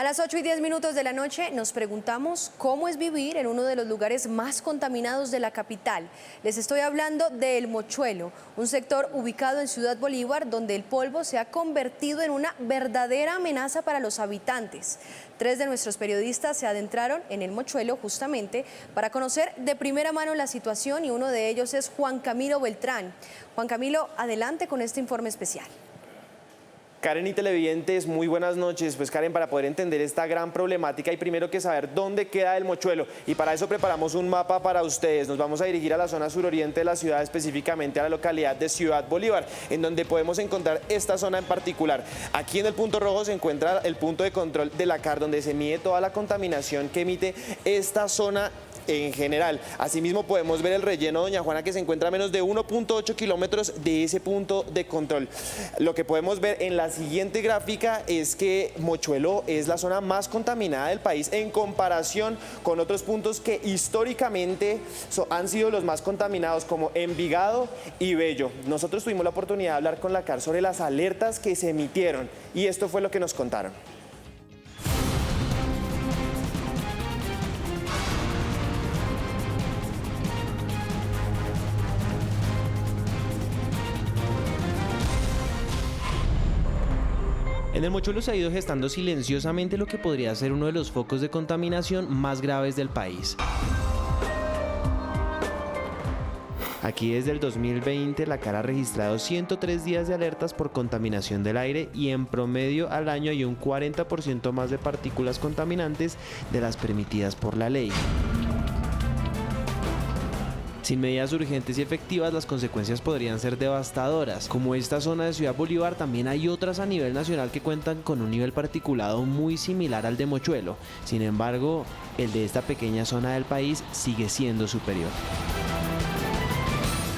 A las 8:10 de la noche nos preguntamos cómo es vivir en uno de los lugares más contaminados de la capital. Les estoy hablando de El Mochuelo, un sector ubicado en Ciudad Bolívar donde el polvo se ha convertido en una verdadera amenaza para los habitantes. 3 de nuestros periodistas se adentraron en El Mochuelo justamente para conocer de primera mano la situación y uno de ellos es Juan Camilo Beltrán. Juan Camilo, adelante con este informe especial. Karen y televidentes, muy buenas noches. Pues Karen, para poder entender esta gran problemática hay primero que saber dónde queda El Mochuelo y para eso preparamos un mapa para ustedes. Nos vamos a dirigir a la zona suroriente de la ciudad, específicamente a la localidad de Ciudad Bolívar, en donde podemos encontrar esta zona en particular. Aquí en el punto rojo se encuentra el punto de control de la CAR, donde se mide toda la contaminación que emite esta zona en general. Asimismo podemos ver el relleno Doña Juana, que se encuentra a menos de 1.8 kilómetros de ese punto de control. Lo que podemos ver en la siguiente gráfica es que Mochuelo es la zona más contaminada del país en comparación con otros puntos que históricamente han sido los más contaminados, como Envigado y Bello. Nosotros tuvimos la oportunidad de hablar con la CAR sobre las alertas que se emitieron y esto fue lo que nos contaron. En El Mochuelo se ha ido gestando silenciosamente lo que podría ser uno de los focos de contaminación más graves del país. Aquí desde el 2020 la CAR ha registrado 103 días de alertas por contaminación del aire y en promedio al año hay un 40% más de partículas contaminantes de las permitidas por la ley. Sin medidas urgentes y efectivas, las consecuencias podrían ser devastadoras. Como esta zona de Ciudad Bolívar, también hay otras a nivel nacional que cuentan con un nivel particulado muy similar al de Mochuelo. Sin embargo, el de esta pequeña zona del país sigue siendo superior.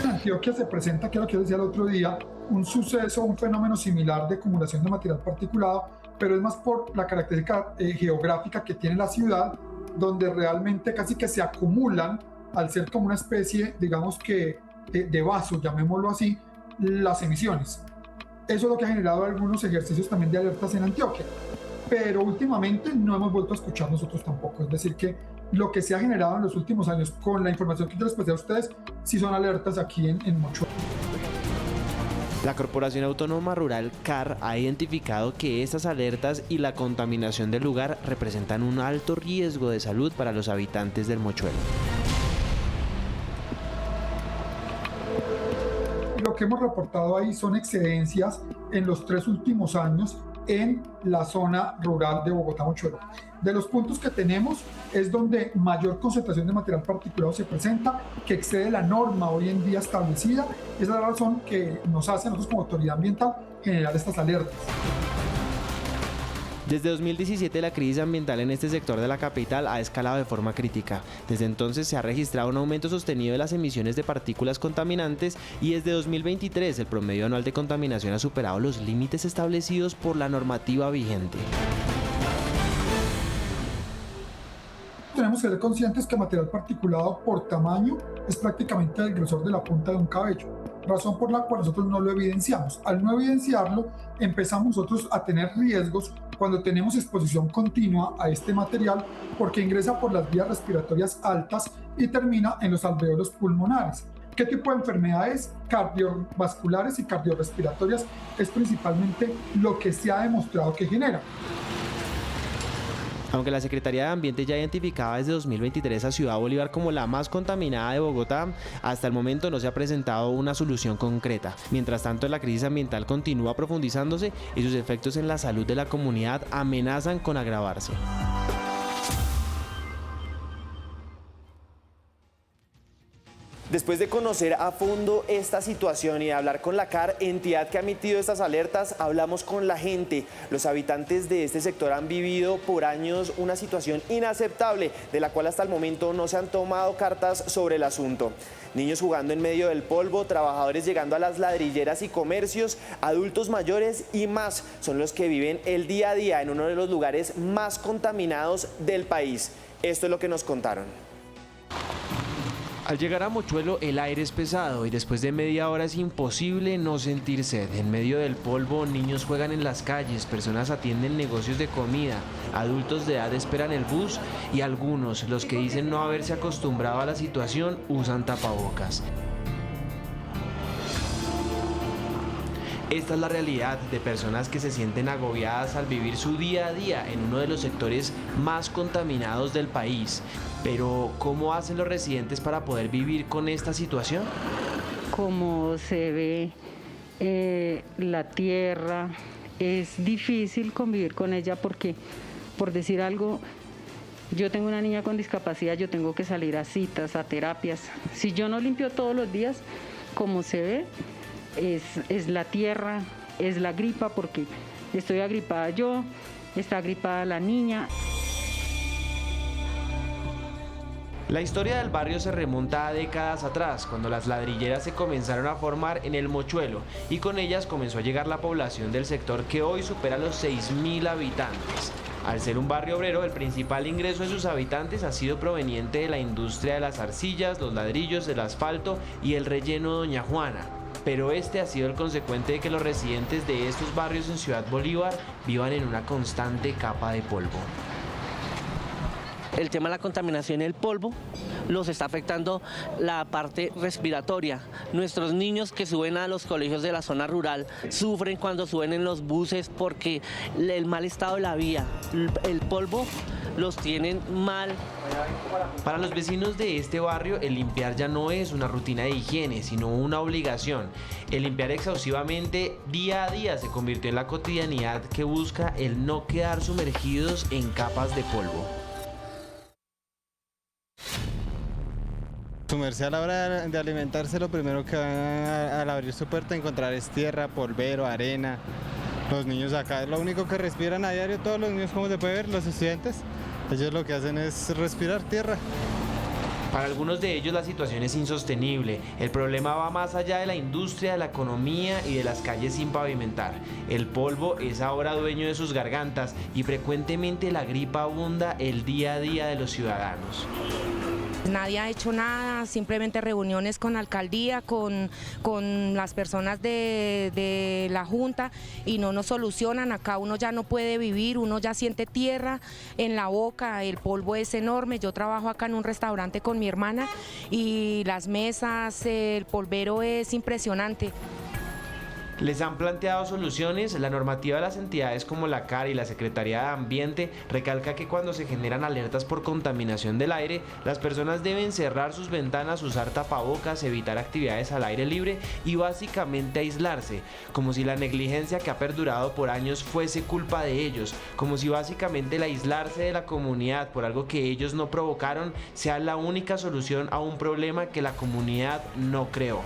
En Antioquia se presenta, que lo que decía el otro día, un suceso, un fenómeno similar de acumulación de material particulado, pero es más por la característica geográfica que tiene la ciudad, donde realmente casi que se acumulan, al ser como una especie, digamos que de vaso, llamémoslo así, las emisiones. Eso es lo que ha generado algunos ejercicios también de alertas en Antioquia, pero últimamente no hemos vuelto a escuchar nosotros tampoco. Es decir, que lo que se ha generado en los últimos años con la información que yo les pasé a ustedes, sí son alertas aquí en Mochuelo. La Corporación Autónoma Rural CAR ha identificado que estas alertas y la contaminación del lugar representan un alto riesgo de salud para los habitantes del Mochuelo. Lo que hemos reportado ahí son excedencias en los 3 últimos años en la zona rural de Bogotá-Mochuelo. De los puntos que tenemos es donde mayor concentración de material particulado se presenta, que excede la norma hoy en día establecida. Esa es la razón que nos hace a nosotros como autoridad ambiental generar estas alertas. Desde 2017 la crisis ambiental en este sector de la capital ha escalado de forma crítica. Desde entonces se ha registrado un aumento sostenido de las emisiones de partículas contaminantes y desde 2023 el promedio anual de contaminación ha superado los límites establecidos por la normativa vigente. Tenemos que ser conscientes que material particulado por tamaño es prácticamente el grosor de la punta de un cabello, razón por la cual nosotros no lo evidenciamos. Al no evidenciarlo, empezamos nosotros a tener riesgos cuando tenemos exposición continua a este material, porque ingresa por las vías respiratorias altas y termina en los alveolos pulmonares. ¿Qué tipo de enfermedades cardiovasculares y cardiorrespiratorias es principalmente lo que se ha demostrado que genera? Aunque la Secretaría de Ambiente ya identificaba desde 2023 a Ciudad Bolívar como la más contaminada de Bogotá, hasta el momento no se ha presentado una solución concreta. Mientras tanto, la crisis ambiental continúa profundizándose y sus efectos en la salud de la comunidad amenazan con agravarse. Después de conocer a fondo esta situación y de hablar con la CAR, entidad que ha emitido estas alertas, hablamos con la gente. Los habitantes de este sector han vivido por años una situación inaceptable, de la cual hasta el momento no se han tomado cartas sobre el asunto. Niños jugando en medio del polvo, trabajadores llegando a las ladrilleras y comercios, adultos mayores y más son los que viven el día a día en uno de los lugares más contaminados del país. Esto es lo que nos contaron. Al llegar a Mochuelo el aire es pesado y después de media hora es imposible no sentir sed. En medio del polvo, niños juegan en las calles, personas atienden negocios de comida, adultos de edad esperan el bus y algunos, los que dicen no haberse acostumbrado a la situación, usan tapabocas. Esta es la realidad de personas que se sienten agobiadas al vivir su día a día en uno de los sectores más contaminados del país. Pero, ¿cómo hacen los residentes para poder vivir con esta situación? Como se ve la tierra, es difícil convivir con ella porque, por decir algo, yo tengo una niña con discapacidad, yo tengo que salir a citas, a terapias. Si yo no limpio todos los días, como se ve, es la tierra, es la gripa, porque estoy agripada yo, está agripada la niña. La historia del barrio se remonta a décadas atrás, cuando las ladrilleras se comenzaron a formar en el Mochuelo y con ellas comenzó a llegar la población del sector que hoy supera los 6.000 habitantes. Al ser un barrio obrero, el principal ingreso de sus habitantes ha sido proveniente de la industria de las arcillas, los ladrillos, el asfalto y el relleno Doña Juana. Pero este ha sido el consecuente de que los residentes de estos barrios en Ciudad Bolívar vivan en una constante capa de polvo. El tema de la contaminación y el polvo los está afectando la parte respiratoria. Nuestros niños que suben a los colegios de la zona rural sufren cuando suben en los buses porque el mal estado de la vía, el polvo los tienen mal. Para los vecinos de este barrio, el limpiar ya no es una rutina de higiene, sino una obligación. El limpiar exhaustivamente día a día se convirtió en la cotidianidad que busca el no quedar sumergidos en capas de polvo. Sumerse a la hora de alimentarse, lo primero que van al abrir su puerta a encontrar es tierra, polvero, arena. Los niños acá, lo único que respiran a diario, todos los niños, como se puede ver, los estudiantes, ellos lo que hacen es respirar tierra. Para algunos de ellos la situación es insostenible. El problema va más allá de la industria, de la economía y de las calles sin pavimentar. El polvo es ahora dueño de sus gargantas y frecuentemente la gripa abunda el día a día de los ciudadanos. Nadie ha hecho nada, simplemente reuniones con la alcaldía, con las personas de la junta y no nos solucionan. Acá uno ya no puede vivir, uno ya siente tierra en la boca, el polvo es enorme. Yo trabajo acá en un restaurante con mi hermana y las mesas, el polvero es impresionante. Les han planteado soluciones. La normativa de las entidades como la CAR y la Secretaría de Ambiente recalca que cuando se generan alertas por contaminación del aire, las personas deben cerrar sus ventanas, usar tapabocas, evitar actividades al aire libre y básicamente aislarse, como si la negligencia que ha perdurado por años fuese culpa de ellos, como si básicamente el aislarse de la comunidad por algo que ellos no provocaron sea la única solución a un problema que la comunidad no creó.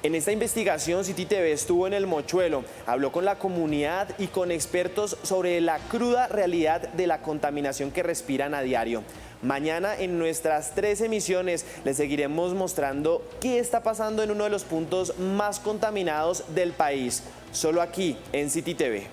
En esta investigación, City TV estuvo en el Mochuelo, habló con la comunidad y con expertos sobre la cruda realidad de la contaminación que respiran a diario. Mañana en nuestras 3 emisiones les seguiremos mostrando qué está pasando en uno de los puntos más contaminados del país, solo aquí en City TV.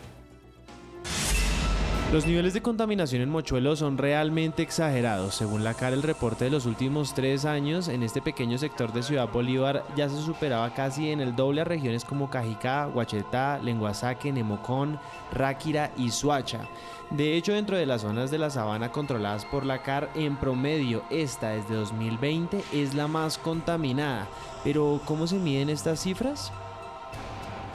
Los niveles de contaminación en Mochuelo son realmente exagerados. Según la CAR, el reporte de los últimos 3 años, en este pequeño sector de Ciudad Bolívar ya se superaba casi en el doble a regiones como Cajicá, Guachetá, Lenguasaque, Nemocón, Ráquira y Suacha. De hecho, dentro de las zonas de la sabana controladas por la CAR, en promedio, esta desde 2020 es la más contaminada. Pero, ¿cómo se miden estas cifras?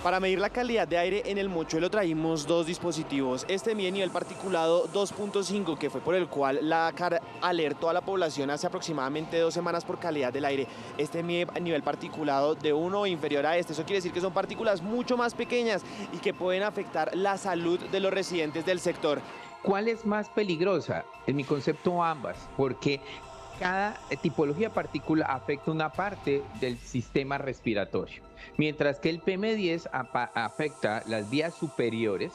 Para medir la calidad de aire en el Mochuelo trajimos 2 dispositivos. Este mide nivel particulado 2.5, que fue por el cual la CAR alertó a la población hace aproximadamente 2 semanas por calidad del aire. Este mide nivel particulado de 1 o inferior a este. Eso quiere decir que son partículas mucho más pequeñas y que pueden afectar la salud de los residentes del sector. ¿Cuál es más peligrosa? En mi concepto, ambas, porque cada tipología de partícula afecta una parte del sistema respiratorio. Mientras que el PM10 afecta las vías superiores,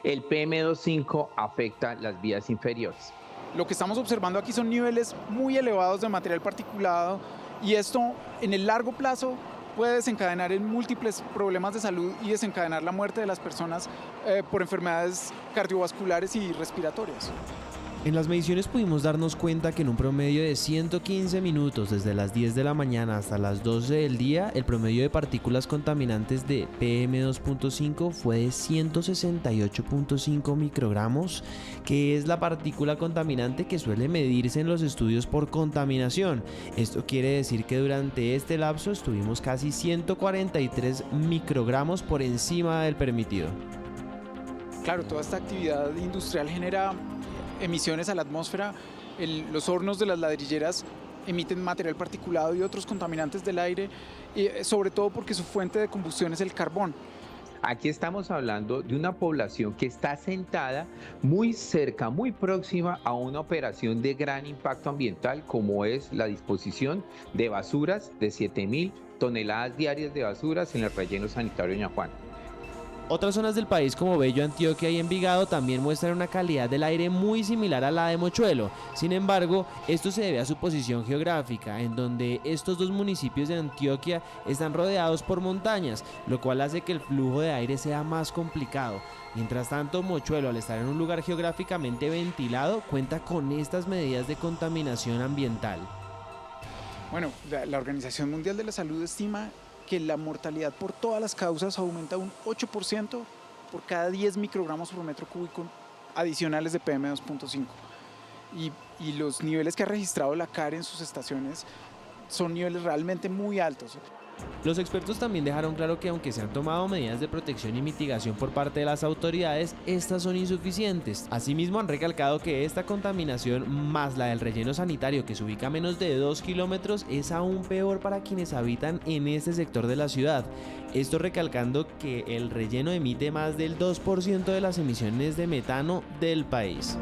el PM2.5 afecta las vías inferiores. Lo que estamos observando aquí son niveles muy elevados de material particulado y esto en el largo plazo puede desencadenar en múltiples problemas de salud y desencadenar la muerte de las personas por enfermedades cardiovasculares y respiratorias. En las mediciones pudimos darnos cuenta que en un promedio de 115 minutos, desde las 10 de la mañana hasta las 12 del día, el promedio de partículas contaminantes de PM2.5 fue de 168.5 microgramos, que es la partícula contaminante que suele medirse en los estudios por contaminación. Esto quiere decir que durante este lapso estuvimos casi 143 microgramos por encima del permitido. Claro, toda esta actividad industrial genera emisiones a la atmósfera. Los hornos de las ladrilleras emiten material particulado y otros contaminantes del aire, sobre todo porque su fuente de combustión es el carbón. Aquí estamos hablando de una población que está asentada muy cerca, muy próxima a una operación de gran impacto ambiental, como es la disposición de basuras de 7.000 toneladas diarias de basuras en el relleno sanitario de Ñajuana. Otras zonas del país como Bello, Antioquia y Envigado también muestran una calidad del aire muy similar a la de Mochuelo. Sin embargo, esto se debe a su posición geográfica, en donde estos dos municipios de Antioquia están rodeados por montañas, lo cual hace que el flujo de aire sea más complicado. Mientras tanto, Mochuelo, al estar en un lugar geográficamente ventilado, cuenta con estas medidas de contaminación ambiental. Bueno, la Organización Mundial de la Salud estima que la mortalidad por todas las causas aumenta un 8% por cada 10 microgramos por metro cúbico adicionales de PM2.5. Y los niveles que ha registrado la CAR en sus estaciones son niveles realmente muy altos. Los expertos también dejaron claro que aunque se han tomado medidas de protección y mitigación por parte de las autoridades, estas son insuficientes. Asimismo, han recalcado que esta contaminación, más la del relleno sanitario que se ubica a menos de 2 kilómetros, es aún peor para quienes habitan en este sector de la ciudad. Esto recalcando que el relleno emite más del 2% de las emisiones de metano del país.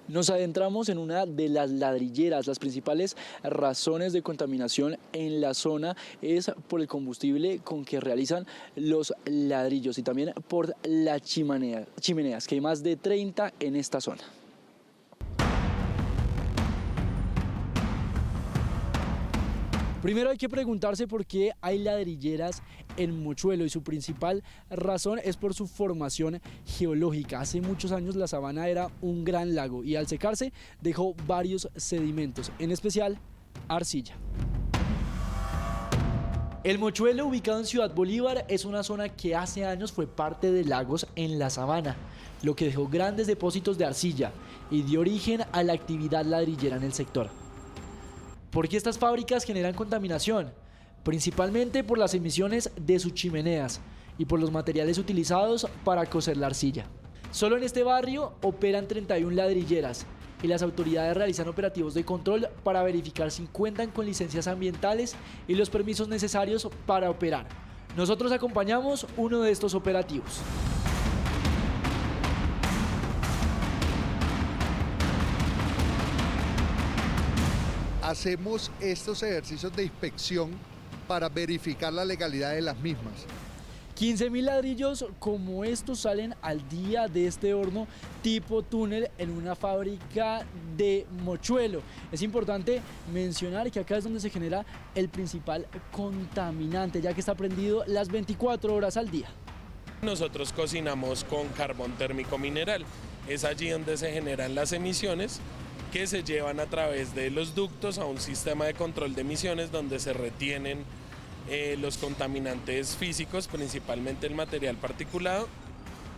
Nos adentramos en una de las ladrilleras. Las principales razones de contaminación en la zona es por el combustible con que realizan los ladrillos y también por las chimeneas, que hay más de 30 en esta zona. Primero hay que preguntarse por qué hay ladrilleras en Mochuelo, y su principal razón es por su formación geológica. Hace muchos años la sabana era un gran lago y al secarse dejó varios sedimentos, en especial arcilla. El Mochuelo, ubicado en Ciudad Bolívar, es una zona que hace años fue parte de lagos en la sabana, lo que dejó grandes depósitos de arcilla y dio origen a la actividad ladrillera en el sector. ¿Por qué estas fábricas generan contaminación? Principalmente por las emisiones de sus chimeneas y por los materiales utilizados para cocer la arcilla. Solo en este barrio operan 31 ladrilleras y las autoridades realizan operativos de control para verificar si cuentan con licencias ambientales y los permisos necesarios para operar. Nosotros acompañamos uno de estos operativos. Hacemos estos ejercicios de inspección para verificar la legalidad de las mismas. 15.000 ladrillos como estos salen al día de este horno tipo túnel en una fábrica de Mochuelo. Es importante mencionar que acá es donde se genera el principal contaminante, ya que está prendido las 24 horas al día. Nosotros cocinamos con carbón térmico mineral. Es allí donde se generan las emisiones que se llevan a través de los ductos a un sistema de control de emisiones donde se retienen los contaminantes físicos, principalmente el material particulado.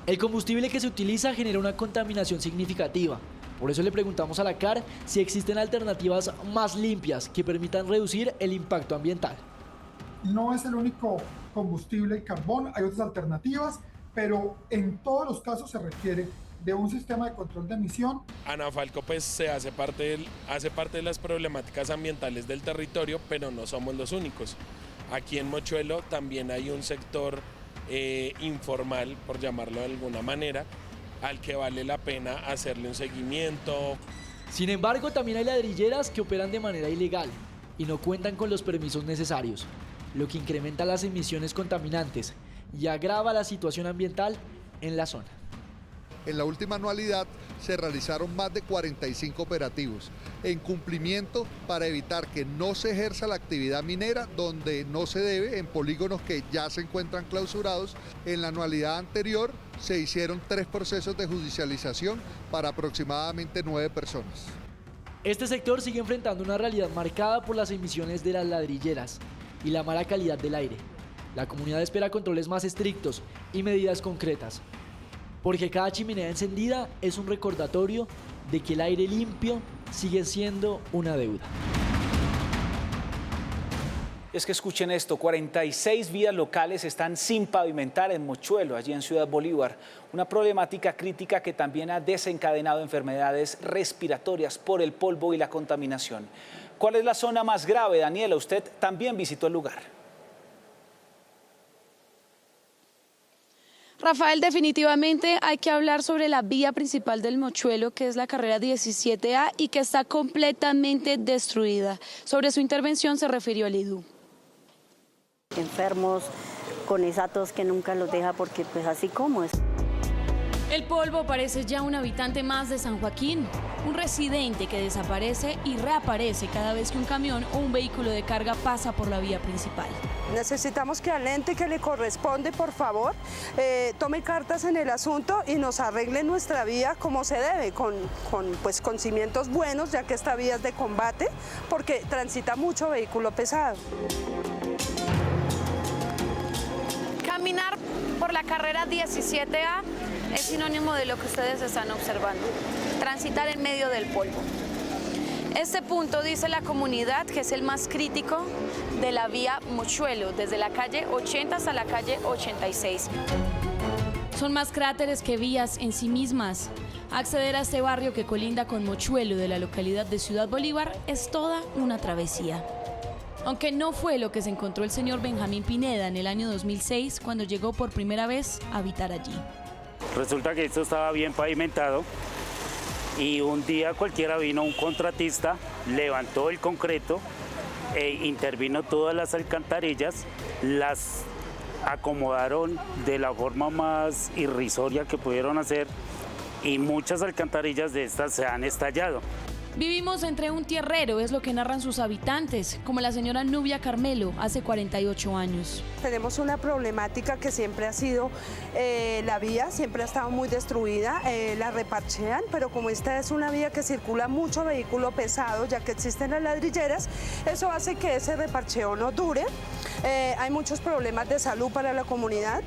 El combustible que se utiliza genera una contaminación significativa. Por eso le preguntamos a la CAR si existen alternativas más limpias que permitan reducir el impacto ambiental. No es el único combustible el carbón, hay otras alternativas, pero en todos los casos se requiere de un sistema de control de emisión. Anafalco pues se hace parte de las problemáticas ambientales del territorio, pero no somos los únicos. Aquí en Mochuelo también hay un sector informal, por llamarlo de alguna manera, al que vale la pena hacerle un seguimiento. Sin embargo, también hay ladrilleras que operan de manera ilegal y no cuentan con los permisos necesarios, lo que incrementa las emisiones contaminantes y agrava la situación ambiental en la zona. En la última anualidad se realizaron más de 45 operativos en cumplimiento para evitar que no se ejerza la actividad minera donde no se debe, en polígonos que ya se encuentran clausurados. En la anualidad anterior se hicieron 3 procesos de judicialización para aproximadamente 9 personas. Este sector sigue enfrentando una realidad marcada por las emisiones de las ladrilleras y la mala calidad del aire. La comunidad espera controles más estrictos y medidas concretas, porque cada chimenea encendida es un recordatorio de que el aire limpio sigue siendo una deuda. Es que escuchen esto, 46 vías locales están sin pavimentar en Mochuelo, allí en Ciudad Bolívar. Una problemática crítica que también ha desencadenado enfermedades respiratorias por el polvo y la contaminación. ¿Cuál es la zona más grave, Daniela? Usted también visitó el lugar. Rafael, definitivamente hay que hablar sobre la vía principal del Mochuelo, que es la carrera 17A y que está completamente destruida. Sobre su intervención se refirió el IDU. Enfermos con esa tos que nunca los deja porque pues así como es. El polvo parece ya un habitante más de San Joaquín, un residente que desaparece y reaparece cada vez que un camión o un vehículo de carga pasa por la vía principal. Necesitamos que al ente que le corresponde, por favor, tome cartas en el asunto y nos arregle nuestra vía como se debe, con cimientos buenos, ya que esta vía es de combate, porque transita mucho vehículo pesado. Caminar por la carrera 17A es sinónimo de lo que ustedes están observando, transitar en medio del polvo. Este punto, dice la comunidad, que es el más crítico de la vía Mochuelo, desde la calle 80 hasta la calle 86. Son más cráteres que vías en sí mismas. Acceder a este barrio que colinda con Mochuelo de la localidad de Ciudad Bolívar es toda una travesía. Aunque no fue lo que se encontró el señor Benjamín Pineda en el año 2006 cuando llegó por primera vez a habitar allí. Resulta que esto estaba bien pavimentado y un día cualquiera vino un contratista, levantó el concreto, intervino todas las alcantarillas, las acomodaron de la forma más irrisoria que pudieron hacer y muchas alcantarillas de estas se han estallado. Vivimos entre un tierrero, es lo que narran sus habitantes, como la señora Nubia Carmelo, hace 48 años. Tenemos una problemática que siempre ha sido la vía, siempre ha estado muy destruida, la reparchean, pero como esta es una vía que circula mucho vehículo pesado, ya que existen las ladrilleras, eso hace que ese reparcheo no dure. Hay muchos problemas de salud para la comunidad.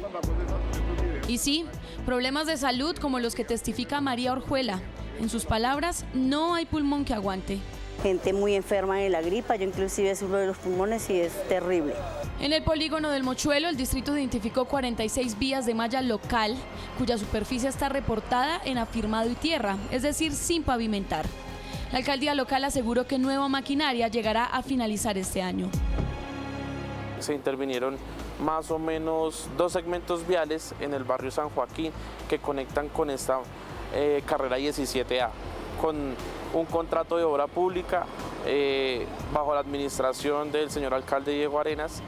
Y sí, problemas de salud como los que testifica María Orjuela. En sus palabras, no hay pulmón que aguante. Gente muy enferma de la gripa, yo inclusive sufro de los pulmones y es terrible. En el polígono del Mochuelo, el distrito identificó 46 vías de malla local, cuya superficie está reportada en afirmado y tierra, es decir, sin pavimentar. La alcaldía local aseguró que nueva maquinaria llegará a finalizar este año. Se intervinieron más o menos 2 segmentos viales en el barrio San Joaquín que conectan con esta carrera 17A, con un contrato de obra pública bajo la administración del señor alcalde Diego Arenas.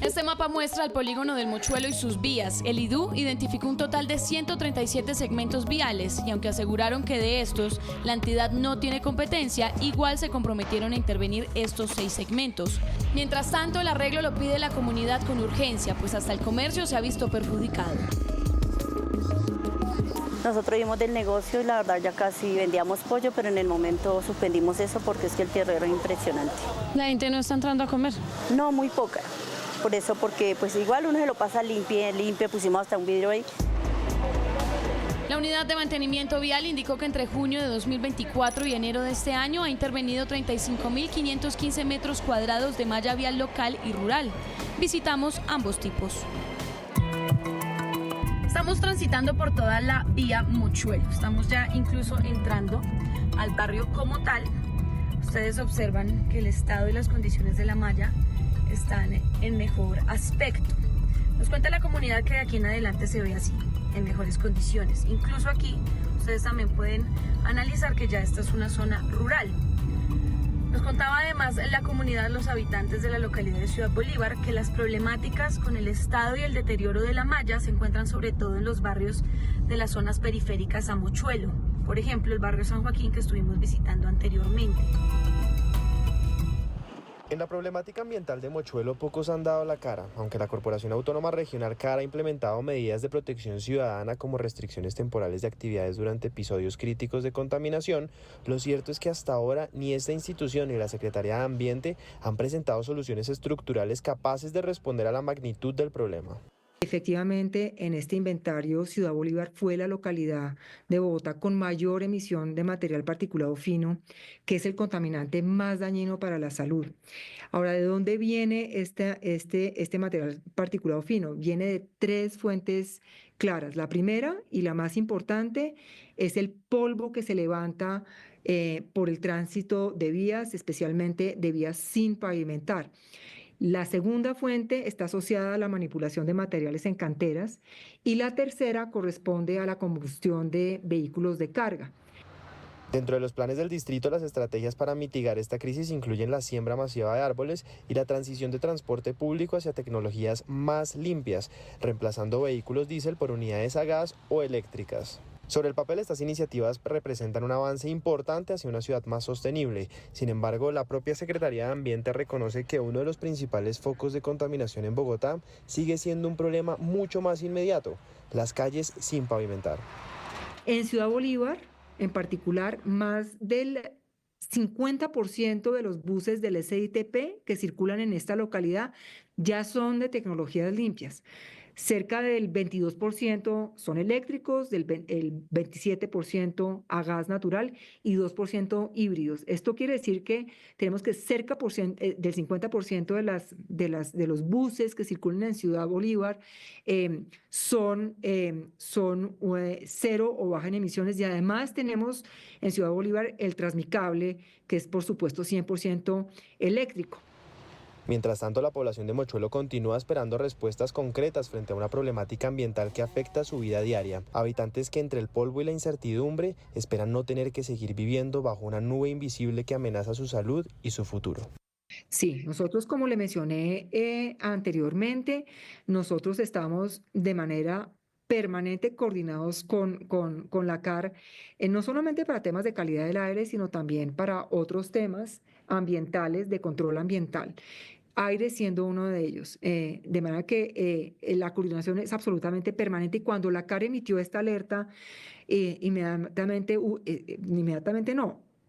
Este mapa muestra el polígono del Mochuelo y sus vías. El IDU identificó un total de 137 segmentos viales y aunque aseguraron que de estos la entidad no tiene competencia, igual se comprometieron a intervenir estos 6 segmentos. Mientras tanto, el arreglo lo pide la comunidad con urgencia, pues hasta el comercio se ha visto perjudicado. Nosotros vivimos del negocio y la verdad ya casi vendíamos pollo, pero en el momento suspendimos eso porque es que el tierrero es impresionante. ¿La gente no está entrando a comer? No, muy poca. Por eso, porque pues igual uno se lo pasa limpio, pusimos hasta un vidrio ahí. La unidad de mantenimiento vial indicó que entre junio de 2024 y enero de este año ha intervenido 35.515 metros cuadrados de malla vial local y rural. Visitamos ambos tipos. Estamos transitando por toda la vía Mochuelo, estamos ya incluso entrando al barrio como tal. Ustedes observan que el estado y las condiciones de la malla están en mejor aspecto. Nos cuenta la comunidad que de aquí en adelante se ve así, en mejores condiciones. Incluso aquí ustedes también pueden analizar que ya esta es una zona rural. Nos contaba además la comunidad, los habitantes de la localidad de Ciudad Bolívar, que las problemáticas con el estado y el deterioro de la malla se encuentran sobre todo en los barrios de las zonas periféricas a Mochuelo. Por ejemplo, el barrio San Joaquín que estuvimos visitando anteriormente. En la problemática ambiental de Mochuelo pocos han dado la cara, aunque la Corporación Autónoma Regional CAR ha implementado medidas de protección ciudadana como restricciones temporales de actividades durante episodios críticos de contaminación. Lo cierto es que hasta ahora ni esta institución ni la Secretaría de Ambiente han presentado soluciones estructurales capaces de responder a la magnitud del problema. Efectivamente, en este inventario, Ciudad Bolívar fue la localidad de Bogotá con mayor emisión de material particulado fino, que es el contaminante más dañino para la salud. Ahora, ¿de dónde viene este material particulado fino? Viene de 3 fuentes claras. La primera y la más importante es el polvo que se levanta por el tránsito de vías, especialmente de vías sin pavimentar. La segunda fuente está asociada a la manipulación de materiales en canteras y la tercera corresponde a la combustión de vehículos de carga. Dentro de los planes del distrito, las estrategias para mitigar esta crisis incluyen la siembra masiva de árboles y la transición de transporte público hacia tecnologías más limpias, reemplazando vehículos diésel por unidades a gas o eléctricas. Sobre el papel, estas iniciativas representan un avance importante hacia una ciudad más sostenible. Sin embargo, la propia Secretaría de Ambiente reconoce que uno de los principales focos de contaminación en Bogotá sigue siendo un problema mucho más inmediato: las calles sin pavimentar. En Ciudad Bolívar, en particular, más del 50% de los buses del SITP que circulan en esta localidad ya son de tecnologías limpias. Cerca del 22% son eléctricos, el 27% a gas natural y 2% híbridos. Esto quiere decir que tenemos que cerca del 50% de los buses que circulan en Ciudad Bolívar son cero o baja en emisiones, y además tenemos en Ciudad Bolívar el Transmicable, que es por supuesto 100% eléctrico. Mientras tanto, la población de Mochuelo continúa esperando respuestas concretas frente a una problemática ambiental que afecta su vida diaria. Habitantes que entre el polvo y la incertidumbre esperan no tener que seguir viviendo bajo una nube invisible que amenaza su salud y su futuro. Sí, nosotros, como le mencioné anteriormente, nosotros estamos de manera permanente coordinados con la CAR, no solamente para temas de calidad del aire, sino también para otros temas ambientales, de control ambiental. Aire siendo uno de ellos, de manera que la coordinación es absolutamente permanente, y cuando la CAR emitió esta alerta,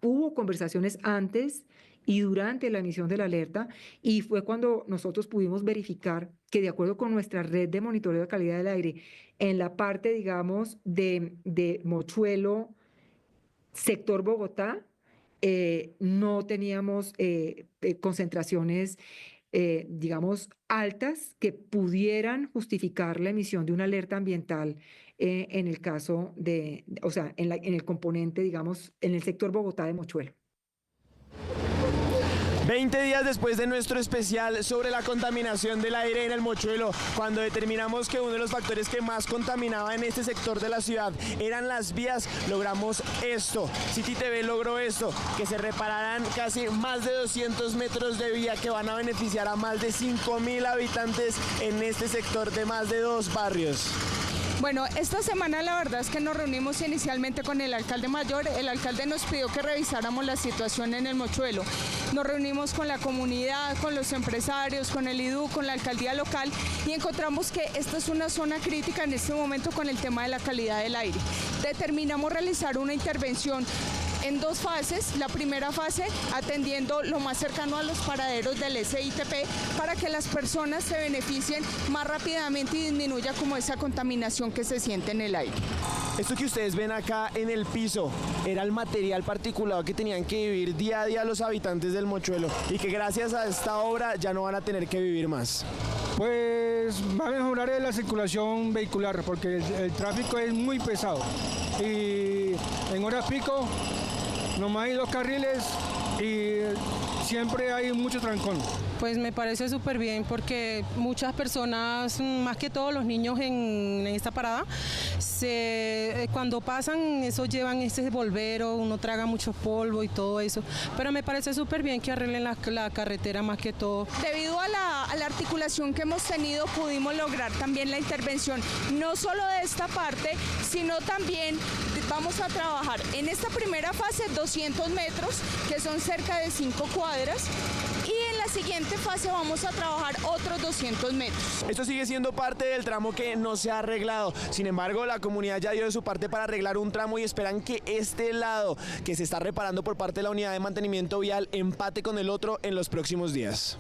hubo conversaciones antes y durante la emisión de la alerta, y fue cuando nosotros pudimos verificar que, de acuerdo con nuestra red de monitoreo de calidad del aire, en la parte, digamos, de Mochuelo, sector Bogotá, no teníamos concentraciones digamos, altas que pudieran justificar la emisión de una alerta ambiental en el caso de, o sea, en el componente, digamos, en el sector Bogotá de Mochuelo. 20 días después de nuestro especial sobre la contaminación del aire en el Mochuelo, cuando determinamos que uno de los factores que más contaminaba en este sector de la ciudad eran las vías, logramos esto. City TV logró esto, que se repararan casi más de 200 metros de vía que van a beneficiar a más de 5.000 habitantes en este sector de más de 2 barrios. Bueno, esta semana la verdad es que nos reunimos inicialmente con el alcalde mayor. El alcalde nos pidió que revisáramos la situación en el Mochuelo. Nos reunimos con la comunidad, con los empresarios, con el IDU, con la alcaldía local, y encontramos que esta es una zona crítica en este momento con el tema de la calidad del aire. Determinamos realizar una intervención en 2 fases. La primera fase atendiendo lo más cercano a los paraderos del SITP para que las personas se beneficien más rápidamente y disminuya como esa contaminación que se siente en el aire. Esto que ustedes ven acá en el piso era el material particulado que tenían que vivir día a día los habitantes del Mochuelo, y que gracias a esta obra ya no van a tener que vivir más. Pues va a mejorar la circulación vehicular, porque el tráfico es muy pesado y en horas pico nomás hay 2 carriles y siempre hay mucho trancón. Pues me parece súper bien porque muchas personas, más que todos los niños en esta parada, cuando pasan eso llevan ese volvero, uno traga mucho polvo y todo eso, pero me parece súper bien que arreglen la carretera más que todo. Debido a la articulación que hemos tenido pudimos lograr también la intervención no solo de esta parte, sino también vamos a trabajar en esta primera fase 200 metros, que son cerca de 5 cuadras, y en la siguiente fase vamos a trabajar otros 200 metros. Esto sigue siendo parte del tramo que no se ha arreglado. Sin embargo, la comunidad ya dio de su parte para arreglar un tramo y esperan que este lado que se está reparando por parte de la unidad de mantenimiento vial empate con el otro en los próximos días.